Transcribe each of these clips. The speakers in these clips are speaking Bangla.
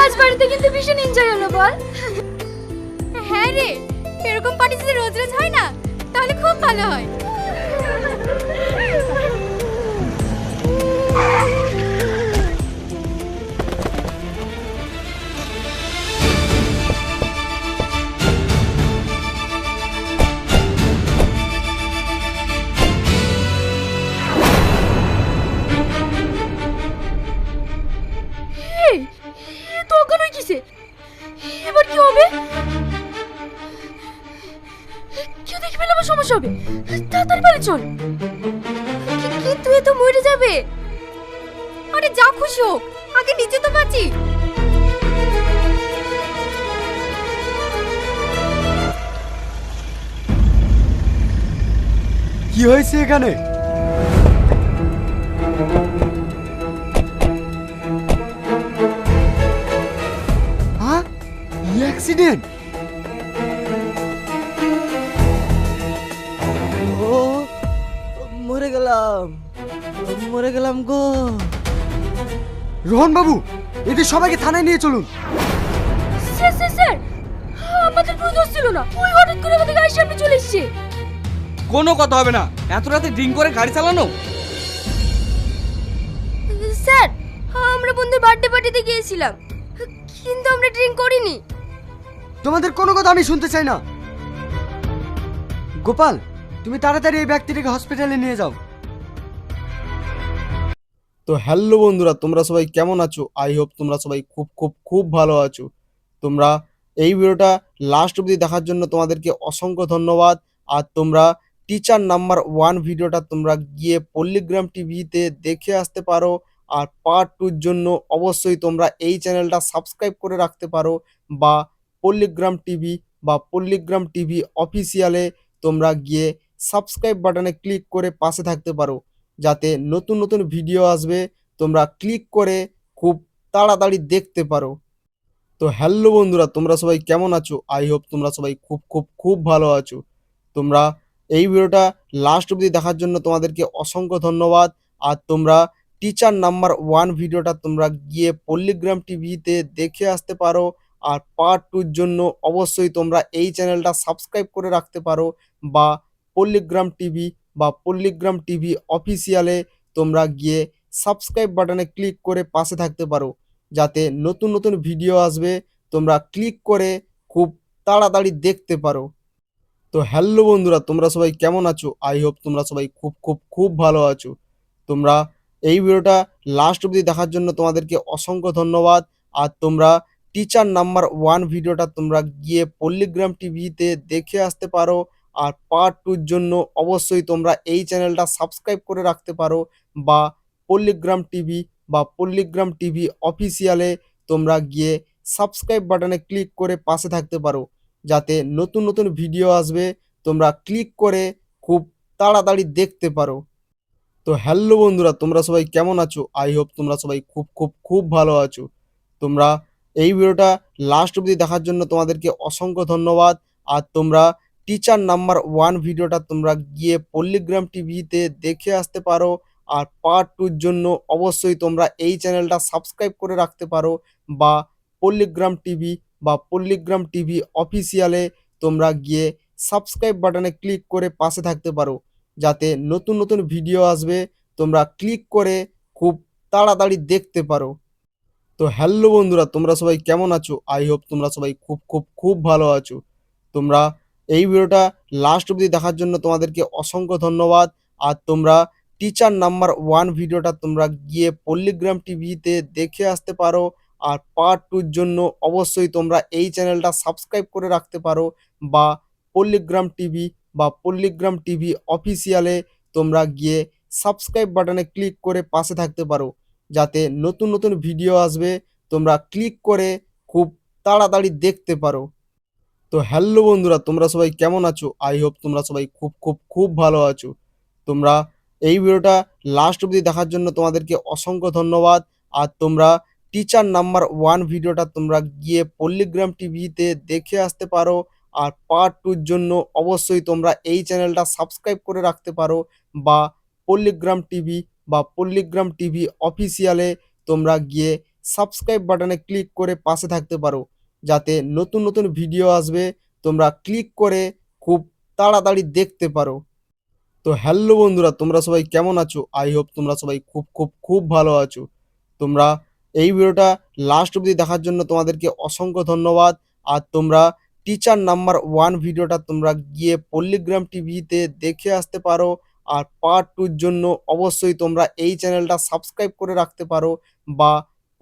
আজ বাড়িতে কিন্তু ভীষণ এনজয় হলো বল। হ্যাঁ রে, এরকম পার্টি যদি রোজ রোজ হয় না তাহলে খুব ভালো হয়। এই তো অজ্ঞান হয়ে গেছে, এবার কি হবে? কেউ দেখে ফেলে আবার সমস্যা হবে, তাড়াতাড়ি বাড়ি চল। কিন্তু এ তো মরে যাবে। আরে যা খুশি হোক, আগে নিজে তো বাঁচি। কি হয়েছে এখানে? হ্যাঁ, অ্যাক্সিডেন্ট। ও মরে গেলাম, মরে গেলাম গো। রোহন বাবু, এদের সবাইকে থানায় নিয়ে চলুন। স্যার স্যার স্যার, আমাদের কোনো দোষ ছিল না, ওই হঠাৎ করে আমাদের গাড়ির সামনে চলে এসেছে। কোনো কথা হবে না, এত রাতে ড্রিঙ্ক করে গাড়ি চালানো। স্যার, আমরা বন্ধুর বার্থডে পার্টিতে গিয়েছিলাম, কিন্তু আমরা ড্রিঙ্ক করিনি। তোমাদের কোনো কথা আমি শুনতে চাই না। গোপাল, তুমি তাড়াতাড়ি এই ব্যক্তিটাকে হসপিটালে নিয়ে যাও। তো হ্যালো বন্ধুরা, তোমরা সবাই কেমন আছো? আই হোপ তোমরা সবাই খুব খুব খুব ভালো আছো। তোমরা এই ভিডিওটা লাস্ট অবধি দেখার জন্য তোমাদেরকে অসংখ্য ধন্যবাদ। আর তোমরা টিচার নাম্বার 1 ভিডিওটা তোমরা গিয়ে পল্লীগ্রাম টিভিতে দেখে আসতে পারো। আর পার্ট 2-র জন্য অবশ্যই তোমরা এই চ্যানেলটা সাবস্ক্রাইব করে রাখতে পারো, বা পল্লীগ্রাম টিভি বা পল্লীগ্রাম টিভি অফিসিয়ালে তোমরা গিয়ে সাবস্ক্রাইব বাটনে ক্লিক করে পাশে থাকতে পারো, যাতে নতুন নতুন ভিডিও আসবে তোমরা ক্লিক করে খুব তাড়াতাড়ি দেখতে পারো। তো হ্যালো বন্ধুরা, তোমরা সবাই কেমন আছো? আই হোপ তোমরা সবাই খুব খুব খুব ভালো আছো। তোমরা এই ভিডিওটা লাস্ট অবধি দেখার জন্য তোমাদেরকে অসংখ্য ধন্যবাদ। আর তোমরা টিচার নাম্বার 1 ভিডিওটা তোমরা গিয়ে পল্লীগ্রাম টিভিতে দেখে আসতে পারো। আর পার্ট 2-র জন্য অবশ্যই তোমরা এই চ্যানেলটা সাবস্ক্রাইব করে রাখতে পারো, বা পল্লীগ্রাম টিভি বা পল্লীগ্রাম টিভি অফিসিয়ালে তোমরা গিয়ে সাবস্ক্রাইব বাটনে ক্লিক করে পাশে থাকতে পারো, যাতে নতুন নতুন ভিডিও আসবে তোমরা ক্লিক করে খুব তাড়াতাড়ি দেখতে পারো। তো হ্যালো বন্ধুরা, তোমরা সবাই কেমন আছো? আই হোপ তোমরা সবাই খুব খুব খুব ভালো আছো। তোমরা এই ভিডিওটা লাস্ট অবধি দেখার জন্য তোমাদেরকে অসংখ্য ধন্যবাদ। আর তোমরা টিচার নাম্বার 1 ভিডিওটা তোমরা গিয়ে পল্লীগ্রাম টিভিতে দেখে আসতে পারো। আর পার্ট 2-র জন্য অবশ্যই তোমরা এই চ্যানেলটা সাবস্ক্রাইব করে রাখতে পারো, বা পল্লীগ্রাম টিভি বা পল্লীগ্রাম টিভি অফিসিয়ালে তোমরা গিয়ে সাবস্ক্রাইব বাটনে ক্লিক করে পাশে থাকতে পারো, যাতে নতুন নতুন ভিডিও আসবে তোমরা ক্লিক করে খুব তাড়াতাড়ি দেখতে পারো। তো হ্যালো বন্ধুরা, তোমরা সবাই কেমন আছো? আই হোপ তোমরা সবাই খুব খুব খুব ভালো আছো। তোমরা এই ভিডিওটা লাস্ট অবধি দেখার জন্য তোমাদেরকে অসংখ্য ধন্যবাদ। আর তোমরা টিচার নাম্বার 1 ভিডিওটা তোমরা গিয়ে পল্লীগ্রাম টিভিতে দেখে আসতে পারো। আর পার্ট 2-র জন্য অবশ্যই তোমরা এই চ্যানেলটা সাবস্ক্রাইব করে রাখতে পারো, বা পল্লীগ্রাম টিভি বা পল্লীগ্রাম টিভি অফিসিয়ালে তোমরা গিয়ে সাবস্ক্রাইব বাটনে ক্লিক করে পাশে থাকতে পারো, যাতে নতুন নতুন ভিডিও আসবে তোমরা ক্লিক করে খুব তাড়াতাড়ি দেখতে পারো। তো হ্যালো বন্ধুরা, তোমরা সবাই কেমন আছো? আই হোপ তোমরা সবাই খুব খুব খুব ভালো আছো। তোমরা এই ভিডিওটা লাস্ট অবধি দেখার জন্য তোমাদেরকে অসংখ্য ধন্যবাদ। আর তোমরা টিচার নাম্বার 1 ভিডিওটা তোমরা গিয়ে পল্লীগ্রাম টিভিতে দেখে আসতে পারো। আর পার্ট 2-র জন্য অবশ্যই তোমরা এই চ্যানেলটা সাবস্ক্রাইব করে রাখতে পারো, বা পল্লীগ্রাম টিভি বা পল্লীগ্রাম টিভি অফিসিয়ালে তোমরা গিয়ে সাবস্ক্রাইব বাটনে ক্লিক করে পাশে থাকতে পারো, যাতে নতুন নতুন ভিডিও আসবে তোমরা ক্লিক করে খুব তাড়াতাড়ি দেখতে পারো। তো হ্যালো বন্ধুরা, তোমরা সবাই কেমন আছো? আই হোপ তোমরা সবাই খুব খুব খুব ভালো আছো। তোমরা এই ভিডিওটা লাস্ট অবধি দেখার জন্য তোমাদেরকে অসংখ্য ধন্যবাদ। আর তোমরা টিচার নাম্বার 1 ভিডিওটা তোমরা গিয়ে পল্লীগ্রাম টিভিতে দেখে আসতে পারো। আর পার্ট 2-র জন্য অবশ্যই তোমরা এই চ্যানেলটা সাবস্ক্রাইব করে রাখতে পারো, বা পল্লীগ্রাম টিভি বা পল্লীগ্রাম টিভি অফিসিয়ালে তোমরা গিয়ে সাবস্ক্রাইব বাটনে ক্লিক করে পাশে থাকতে পারো, যাতে নতুন নতুন ভিডিও আসবে তোমরা ক্লিক করে খুব তাড়াতাড়ি দেখতে পারো। তো হ্যালো বন্ধুরা, তোমরা সবাই কেমন আছো? আই হোপ তোমরা সবাই খুব খুব খুব ভালো আছো। তোমরা এই ভিডিওটা লাস্ট অবধি দেখার জন্য তোমাদেরকে অসংখ্য ধন্যবাদ। আর তোমরা টিচার নাম্বার 1 ভিডিওটা তোমরা গিয়ে পল্লীগ্রাম টিভিতে দেখে আসতে পারো। আর পার্ট 2 জন্য অবশ্যই তোমরা এই চ্যানেলটা সাবস্ক্রাইব করে রাখতে পারো, বা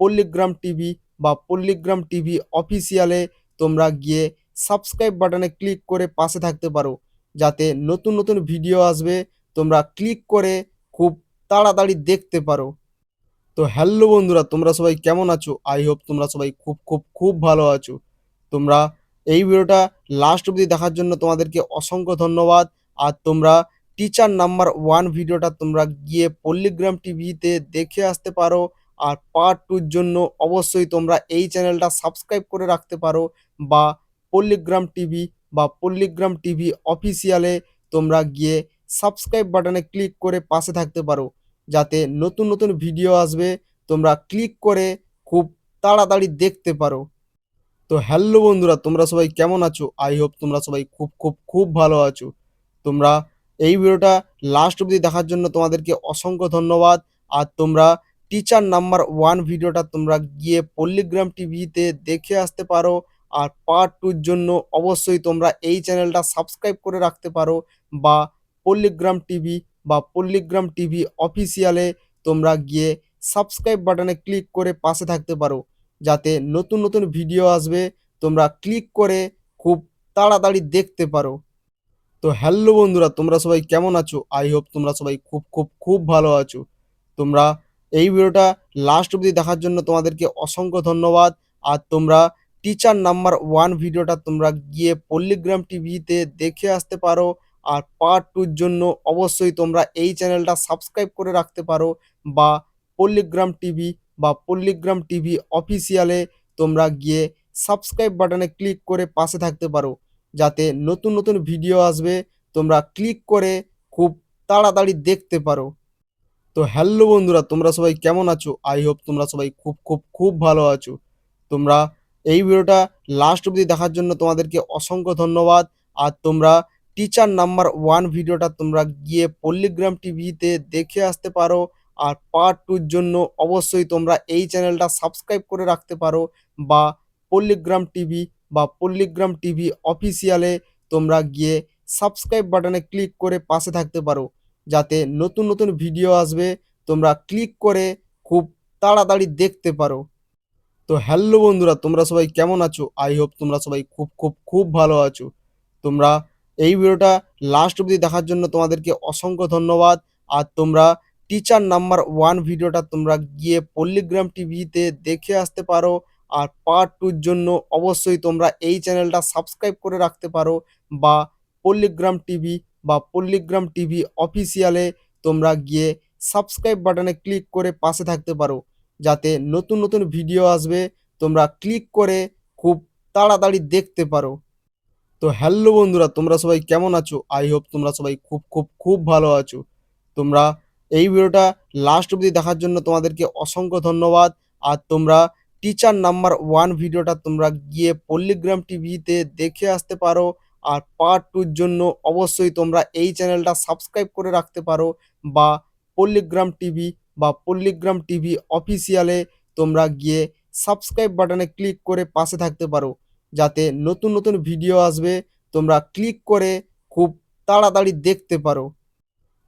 পল্লীগ্রাম টিভি বা পল্লীগ্রাম টিভি অফিসিয়ালে তোমরা গিয়ে সাবস্ক্রাইব বাটনে ক্লিক করে পাশে থাকতে পারো, যাতে নতুন নতুন ভিডিও আসবে তোমরা ক্লিক করে খুব তাড়াতাড়ি দেখতে পারো। তো হ্যালো বন্ধুরা, তোমরা সবাই কেমন আছো? আই হোপ তোমরা সবাই খুব খুব খুব ভালো আছো। তোমরা এই ভিডিওটা লাস্ট অবধি দেখার জন্য তোমাদেরকে অসংখ্য ধন্যবাদ। আর তোমরা টিচার নাম্বার 1 ভিডিওটা তোমরা গিয়ে পল্লীগ্রাম টিভিতে দেখে আসতে পারো। আর পার্ট 2 জন্য অবশ্যই তোমরা এই চ্যানেলটা সাবস্ক্রাইব করে রাখতে পারো, বা পল্লীগ্রাম টিভি বা পল্লীগ্রাম টিভি অফিসিয়ালে তোমরা গিয়ে সাবস্ক্রাইব বাটনে ক্লিক করে পাশে থাকতে পারো, যাতে নতুন নতুন ভিডিও আসবে তোমরা ক্লিক করে খুব তাড়াতাড়ি দেখতে পারো। তো হ্যালো বন্ধুরা, তোমরা সবাই কেমন আছো? আই হোপ তোমরা সবাই খুব খুব খুব ভালো আছো। তোমরা এই ভিডিওটা লাস্ট অবধি দেখার জন্য তোমাদেরকে অসংখ্য ধন্যবাদ। আর তোমরা টিচার নাম্বার 1 ভিডিওটা তোমরা গিয়ে পল্লীগ্রাম টিভিতে দেখে আসতে পারো। আর পার্ট 2 জন্য অবশ্যই তোমরা এই চ্যানেলটা সাবস্ক্রাইব করে রাখতে পারো, বা পল্লীগ্রাম টিভি বা পল্লীগ্রাম টিভি অফিসিয়ালে তোমরা গিয়ে সাবস্ক্রাইব বাটনে ক্লিক করে পাশে থাকতে পারো, যাতে নতুন নতুন ভিডিও আসবে তোমরা ক্লিক করে খুব তাড়াতাড়ি দেখতে পারো। তো হ্যালো বন্ধুরা, তোমরা সবাই কেমন আছো? আই হোপ তোমরা সবাই খুব খুব খুব ভালো আছো। তোমরা এই ভিডিওটা লাস্ট অবধি দেখার জন্য তোমাদেরকে অসংখ্য ধন্যবাদ। আর তোমরা টিচার নাম্বার 1 ভিডিওটা তোমরা গিয়ে পল্লীগ্রাম টিভিতে দেখে আসতে পারো। আর পার্ট 2 জন্য অবশ্যই তোমরা এই চ্যানেলটা সাবস্ক্রাইব করে রাখতে পারো, বা পল্লীগ্রাম টিভি বা পল্লীগ্রাম টিভি অফিসিয়ালে তোমরা গিয়ে সাবস্ক্রাইব বাটনে ক্লিক করে পাশে থাকতে পারো, যাতে নতুন নতুন ভিডিও আসবে তোমরা ক্লিক করে খুব তাড়াতাড়ি দেখতে পারো। তো হ্যালো বন্ধুরা, তোমরা সবাই কেমন আছো? আই হোপ তোমরা সবাই খুব খুব খুব ভালো আছো। তোমরা এই ভিডিওটা লাস্ট অবধি দেখার জন্য তোমাদেরকে অসংখ্য ধন্যবাদ। আর তোমরা টিচার নাম্বার 1 ভিডিওটা তোমরা গিয়ে পল্লীগ্রাম টিভিতে দেখে আসতে পারো। আর পার্ট 2 জন্য অবশ্যই তোমরা এই চ্যানেলটা সাবস্ক্রাইব করে রাখতে পারো, বা পল্লীগ্রাম টিভি বা পল্লীগ্রাম টিভি অফিসিয়ালে তোমরা গিয়ে সাবস্ক্রাইব বাটনে ক্লিক করে পাশে থাকতে পারো, যাতে নতুন নতুন ভিডিও আসবে তোমরা ক্লিক করে খুব তাড়াতাড়ি দেখতে পারো। তো হ্যালো বন্ধুরা, তোমরা সবাই কেমন আছো? আই হোপ তোমরা সবাই খুব খুব খুব ভালো আছো। তোমরা এই ভিডিওটা লাস্ট অবধি দেখার জন্য তোমাদেরকে অসংখ্য ধন্যবাদ। আর তোমরা টিচার নাম্বার 1 ভিডিওটা তোমরা গিয়ে পল্লীগ্রাম টিভিতে দেখে আসতে পারো। আর পার্ট 2 জন্য অবশ্যই তোমরা এই চ্যানেলটা সাবস্ক্রাইব করে রাখতে পারো, বা পল্লীগ্রাম টিভি বা পল্লীগ্রাম টিভি অফিসিয়ালে তোমরা গিয়ে সাবস্ক্রাইব বাটনে ক্লিক করে পাশে থাকতে পারো, যাতে নতুন নতুন ভিডিও আসবে তোমরা ক্লিক করে খুব তাড়াতাড়ি দেখতে পারো। তো হ্যালো বন্ধুরা, তোমরা সবাই কেমন আছো? আই হোপ তোমরা সবাই খুব খুব খুব ভালো আছো। তোমরা এই ভিডিওটা লাস্ট অবধি দেখার জন্য তোমাদেরকে অসংখ্য ধন্যবাদ। আর তোমরা টিচার নাম্বার 1 ভিডিওটা তোমরা গিয়ে পল্লীগ্রাম টিভিতে দেখে আসতে পারো। আর পার্ট 2 জন্য অবশ্যই তোমরা এই চ্যানেলটা সাবস্ক্রাইব করে রাখতে পারো, বা পল্লীগ্রাম টিভি বা পল্লীগ্রাম টিভি অফিসিয়ালে তোমরা গিয়ে সাবস্ক্রাইব বাটনে ক্লিক করে পাশে থাকতে পারো, যাতে নতুন নতুন ভিডিও আসবে তোমরা ক্লিক করে খুব তাড়াতাড়ি দেখতে পারো।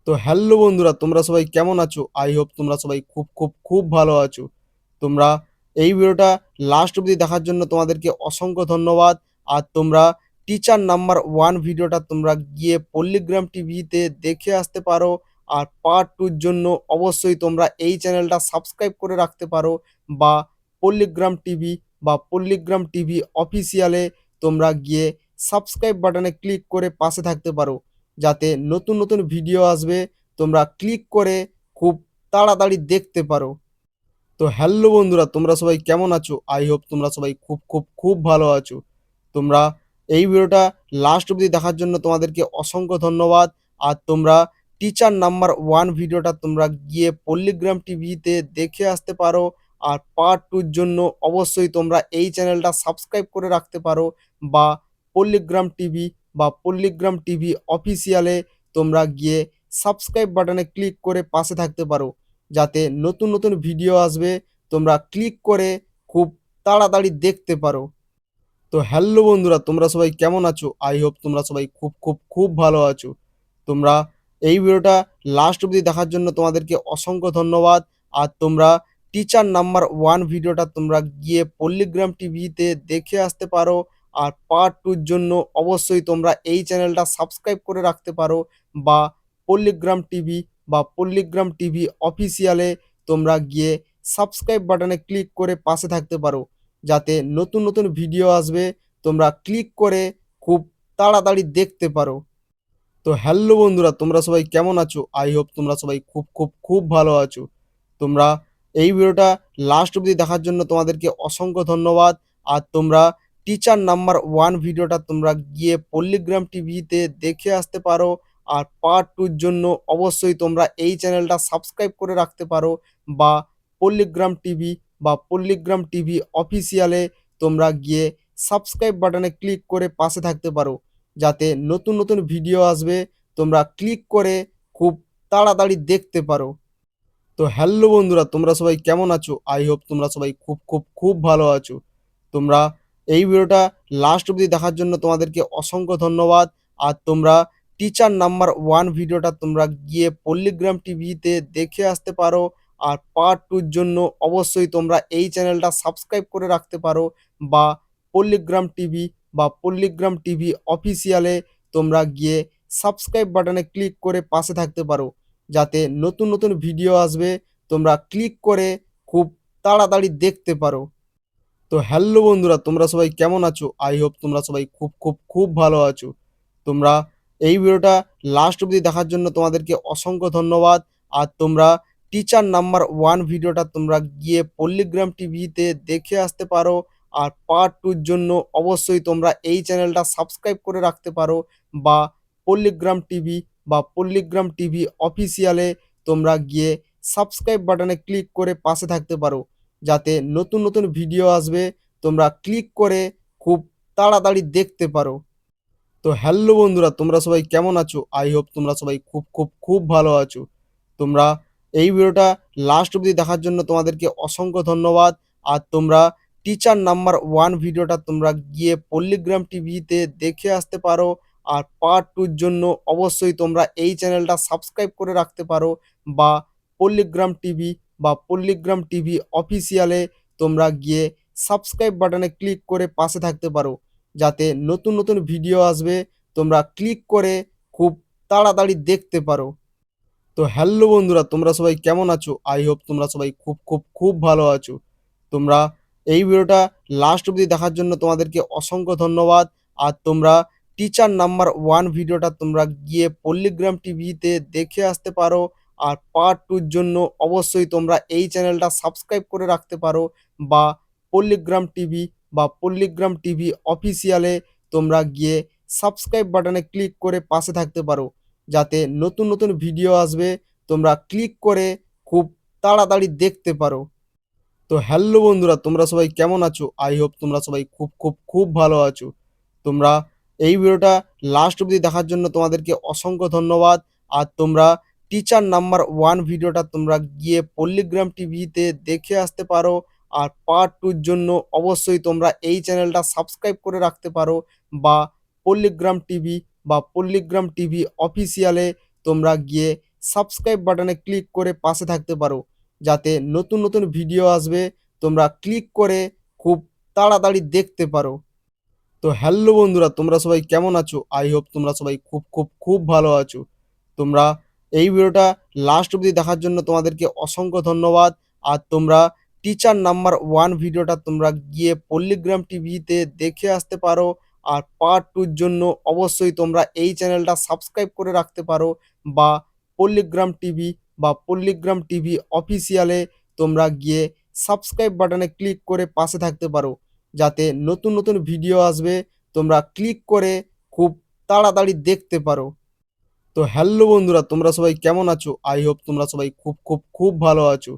তো হ্যালো বন্ধুরা, তোমরা সবাই কেমন আছো? আই হোপ তোমরা সবাই খুব খুব খুব ভালো আছো। তোমরা এই ভিডিওটা লাস্ট অবধি দেখার জন্য তোমাদেরকে অসংখ্য ধন্যবাদ। আর তোমরা টিচার নাম্বার 1 ভিডিওটা তোমরা গিয়ে পল্লীগ্রাম টিভিতে দেখে আসতে পারো। আর পার্ট 2 জন্য অবশ্যই তোমরা এই চ্যানেলটা সাবস্ক্রাইব করে রাখতে পারো, বা পল্লীগ্রাম টিভি বা পল্লীগ্রাম টিভি অফিসিয়ালে তোমরা গিয়ে সাবস্ক্রাইব বাটনে ক্লিক করে পাশে থাকতে পারো, যাতে নতুন নতুন ভিডিও আসবে তোমরা ক্লিক করে খুব তাড়াতাড়ি দেখতে পারো। তো হ্যালো বন্ধুরা, তোমরা সবাই কেমন আছো? আই হোপ তোমরা সবাই খুব খুব খুব ভালো আছো। তোমরা এই ভিডিওটা লাস্ট অবধি দেখার জন্য তোমাদেরকে অসংখ্য ধন্যবাদ। আর তোমরা টিচার নাম্বার 1 ভিডিওটা তোমরা গিয়ে পল্লীগ্রাম টিভিতে দেখে আসতে পারো। আর পার্ট 2-র জন্য অবশ্যই তোমরা এই চ্যানেলটা সাবস্ক্রাইব করে রাখতে পারো, বা পল্লিগ্রাম টিভি বা পল্লিগ্রাম টিভি অফিসিয়ালে তোমরা গিয়ে সাবস্ক্রাইব বাটনে ক্লিক করে পাশে থাকতে পারো, যাতে নতুন নতুন ভিডিও আসবে তোমরা ক্লিক করে খুব তাড়াতাড়ি দেখতে পারো। তো হ্যালো বন্ধুরা, তোমরা সবাই কেমন আছো? আই হোপ তোমরা সবাই খুব খুব খুব ভালো আছো। তোমরা এই ভিডিওটা লাস্ট অবধি দেখার জন্য তোমাদেরকে অসংখ্য ধন্যবাদ। আর তোমরা টিচার নাম্বার 1 ভিডিওটা তোমরা গিয়ে পল্লিগ্রাম টিভিতে দেখে আসতে পারো। আর পার্ট 2-র জন্য অবশ্যই তোমরা এই চ্যানেলটা সাবস্ক্রাইব করে রাখতে পারো, বা পল্লিগ্রাম টিভি বা পল্লিগ্রাম টিভি অফিসিয়ালে তোমরা গিয়ে সাবস্ক্রাইব বাটনে ক্লিক করে পাশে থাকতে পারো, যাতে নতুন নতুন ভিডিও আসবে তোমরা ক্লিক করে খুব তাড়াতাড়ি দেখতে পারো। তো হ্যালো বন্ধুরা, তোমরা সবাই কেমন আছো? আই হোপ তোমরা সবাই খুব খুব খুব ভালো আছো। তোমরা এই ভিডিওটা লাস্ট অবধি দেখার জন্য তোমাদেরকে অসংখ্য ধন্যবাদ। আর তোমরা টিচার নাম্বার 1 ভিডিওটা তোমরা গিয়ে পল্লিগ্রাম টিভিতে দেখে আসতে পারো। আর পার্ট 2-র জন্য অবশ্যই তোমরা এই চ্যানেলটা সাবস্ক্রাইব করে রাখতে পারো, বা পল্লিগ্রাম টিভি বা পল্লিগ্রাম টিভি অফিসিয়ালে তোমরা গিয়ে সাবস্ক্রাইব বাটনে ক্লিক করে পাশে থাকতে পারো, যাতে নতুন নতুন ভিডিও আসবে তোমরা ক্লিক করে খুব তাড়াতাড়ি দেখতে পারো। তো হ্যালো বন্ধুরা, তোমরা সবাই কেমন আছো? আই হোপ তোমরা সবাই খুব খুব খুব ভালো আছো। তোমরা এই ভিডিওটা লাস্ট অবধি দেখার জন্য তোমাদেরকে অসংখ্য ধন্যবাদ। আর তোমরা টিচার নাম্বার 1 ভিডিওটা তোমরা গিয়ে পল্লিগ্রাম টিভিতে দেখে আসতে পারো। আর পার্ট 2-র জন্য অবশ্যই তোমরা এই চ্যানেলটা সাবস্ক্রাইব করে রাখতে পারো, বা পল্লিগ্রাম টিভি বা পল্লিগ্রাম টিভি অফিসিয়ালে তোমরা গিয়ে সাবস্ক্রাইব বাটনে ক্লিক করে পাশে থাকতে পারো, যাতে নতুন নতুন ভিডিও আসবে তোমরা ক্লিক করে খুব তাড়াতাড়ি দেখতে পারো। তো হ্যালো বন্ধুরা, তোমরা সবাই কেমন আছো? আই হোপ তোমরা সবাই খুব খুব খুব ভালো আছো। তোমরা এই ভিডিওটা লাস্ট অবধি দেখার জন্য তোমাদেরকে অসংখ্য ধন্যবাদ। আর তোমরা টিচার নাম্বার 1 ভিডিওটা তোমরা গিয়ে পল্লিগ্রাম টিভিতে দেখে আসতে পারো। আর পার্ট 2-র জন্য অবশ্যই তোমরা এই চ্যানেলটা সাবস্ক্রাইব করে রাখতে পারো, বা পল্লিগ্রাম টিভি বা পল্লিগ্রাম টিভি অফিসিয়ালে তোমরা গিয়ে সাবস্ক্রাইব বাটনে ক্লিক করে পাশে থাকতে পারো, যাতে নতুন নতুন ভিডিও আসবে তোমরা ক্লিক করে খুব তাড়াতাড়ি দেখতে পারো। তো হ্যালো বন্ধুরা, তোমরা সবাই কেমন আছো? আই হোপ তোমরা সবাই খুব খুব খুব ভালো আছো। তোমরা এই ভিডিওটা লাস্ট অবধি দেখার জন্য তোমাদেরকে অসংখ্য ধন্যবাদ। আর তোমরা টিচার নাম্বার 1 ভিডিওটা তোমরা গিয়ে পল্লিগ্রাম টিভিতে দেখে আসতে পারো। আর পার্ট 2-র জন্য অবশ্যই তোমরা এই চ্যানেলটা সাবস্ক্রাইব করে রাখতে পারো, বা পল্লিগ্রাম টিভি বা পল্লিগ্রাম টিভি অফিসিয়ালে তোমরা গিয়ে সাবস্ক্রাইব বাটনে ক্লিক করে পাশে থাকতে পারো, যাতে নতুন নতুন ভিডিও আসবে তোমরা ক্লিক করে খুব তাড়াতাড়ি দেখতে পারো। তো হ্যালো বন্ধুরা, তোমরা সবাই কেমন আছো? আই হোপ তোমরা সবাই খুব খুব খুব ভালো আছো। তোমরা এই ভিডিওটা লাস্ট অবধি দেখার জন্য তোমাদেরকে অসংখ্য ধন্যবাদ। আর তোমরা টিচার নাম্বার 1 ভিডিওটা তোমরা গিয়ে পল্লিগ্রাম টিভিতে দেখে আসতে পারো। আর পার্ট 2-র জন্য অবশ্যই তোমরা এই চ্যানেলটা সাবস্ক্রাইব করে রাখতে পারো, বা পল্লিগ্রাম টিভি বা পল্লিগ্রাম টিভি অফিসিয়ালে তোমরা গিয়ে সাবস্ক্রাইব বাটনে ক্লিক করে পাশে থাকতে পারো, যাতে নতুন নতুন ভিডিও আসবে তোমরা ক্লিক করে খুব তাড়াতাড়ি দেখতে পারো। তো হ্যালো বন্ধুরা, তোমরা সবাই কেমন আছো? আই হোপ তোমরা সবাই খুব খুব খুব ভালো আছো। তোমরা এই ভিডিওটা লাস্ট অবধি দেখার জন্য তোমাদেরকে অসংখ্য ধন্যবাদ। আর তোমরা টিচার নাম্বার 1 ভিডিওটা তোমরা গিয়ে পল্লিগ্রাম টিভিতে দেখে আসতে পারো। আর পার্ট 2-র জন্য অবশ্যই তোমরা এই চ্যানেলটা সাবস্ক্রাইব করে রাখতে পারো, বা পল্লিগ্রাম টিভি বা পল্লিগ্রাম টিভি অফিসিয়ালে তোমরা গিয়ে সাবস্ক্রাইব বাটনে ক্লিক করে পাশে থাকতে পারো, যাতে নতুন নতুন ভিডিও আসবে তোমরা ক্লিক করে খুব তাড়াতাড়ি দেখতে পারো। তো হ্যালো বন্ধুরা, তোমরা সবাই কেমন আছো? আই হোপ তোমরা সবাই খুব খুব খুব ভালো আছো। তোমরা এই ভিডিওটা লাস্ট অবধি দেখার জন্য তোমাদেরকে অসংখ্য ধন্যবাদ। আর তোমরা টিচার নাম্বার 1 ভিডিওটা তোমরা গিয়ে পল্লিগ্রাম টিভিতে দেখে আসতে পারো। আর পার্ট 2-র জন্য অবশ্যই তোমরা এই চ্যানেলটা সাবস্ক্রাইব করে রাখতে পারো, বা পল্লিগ্রাম টিভি বা পল্লিগ্রাম টিভি অফিসিয়ালে তোমরা গিয়ে সাবস্ক্রাইব বাটনে ক্লিক করে পাশে থাকতে পারো, যাতে নতুন নতুন ভিডিও আসবে তোমরা ক্লিক করে খুব তাড়াতাড়ি দেখতে পারো। তো হ্যালো বন্ধুরা, তোমরা সবাই কেমন আছো? আই হোপ তোমরা সবাই খুব খুব খুব ভালো আছো।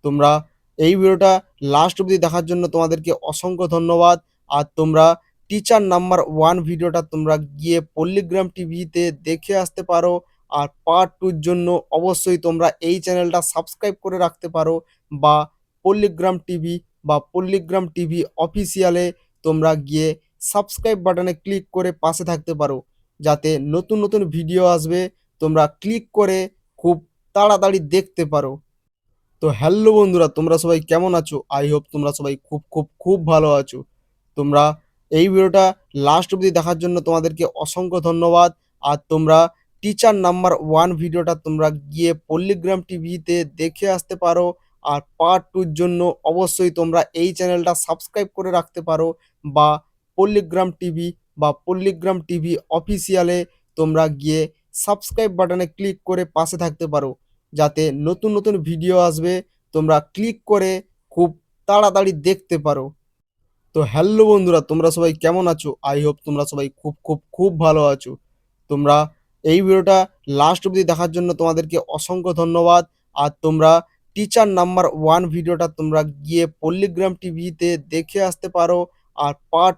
তোমরা এই ভিডিওটা লাস্ট অবধি দেখার জন্য তোমাদেরকে অসংখ্য ধন্যবাদ। আর তোমরা টিচার নাম্বার 1 ভিডিওটা তোমরা গিয়ে পল্লীগ্রাম টিভিতে দেখে আসতে পারো। আর পার্ট 2 র জন্য অবশ্যই তোমরা এই চ্যানেলটা সাবস্ক্রাইব করে রাখতে পারো, বা পল্লীগ্রাম টিভি বা পল্লীগ্রাম টিভি অফিসিয়ালে তোমরা গিয়ে সাবস্ক্রাইব বাটনে ক্লিক করে পাশে থাকতে পারো, যাতে নতুন নতুন ভিডিও আসবে তোমরা ক্লিক করে খুব তাড়াতাড়ি দেখতে পারো। তো হ্যালো বন্ধুরা, তোমরা সবাই কেমন আছো? আই হোপ তোমরা সবাই খুব খুব খুব ভালো আছো। তোমরা এই ভিডিওটা লাস্ট অবধি দেখার জন্য তোমাদেরকে অসংখ্য ধন্যবাদ। আর তোমরা টিচার নাম্বার 1 ভিডিওটা তোমরা গিয়ে পল্লীগ্রাম টিভিতে দেখে আসতে পারো। আর পার্ট 2 র জন্য অবশ্যই তোমরা এই চ্যানেলটা সাবস্ক্রাইব করে রাখতে পারো, বা পল্লীগ্রাম টিভি বা পল্লীগ্রাম টিভি অফিসিয়ালে তোমরা গিয়ে সাবস্ক্রাইব বাটনে ক্লিক করে পাশে থাকতে পারো, যাতে নতুন নতুন ভিডিও আসবে তোমরা ক্লিক করে খুব তাড়াতাড়ি দেখতে পারো। তো হ্যালো বন্ধুরা, তোমরা সবাই কেমন আছো? আই হোপ তোমরা সবাই খুব খুব খুব ভালো আছো। তোমরা এই ভিডিওটা লাস্ট অবধি দেখার জন্য তোমাদেরকে অসংখ্য ধন্যবাদ। আর তোমরা টিচার নাম্বার 1 ভিডিওটা তোমরা গিয়ে পল্লীগ্রাম টিভিতে দেখে আসতে পারো। আর পার্ট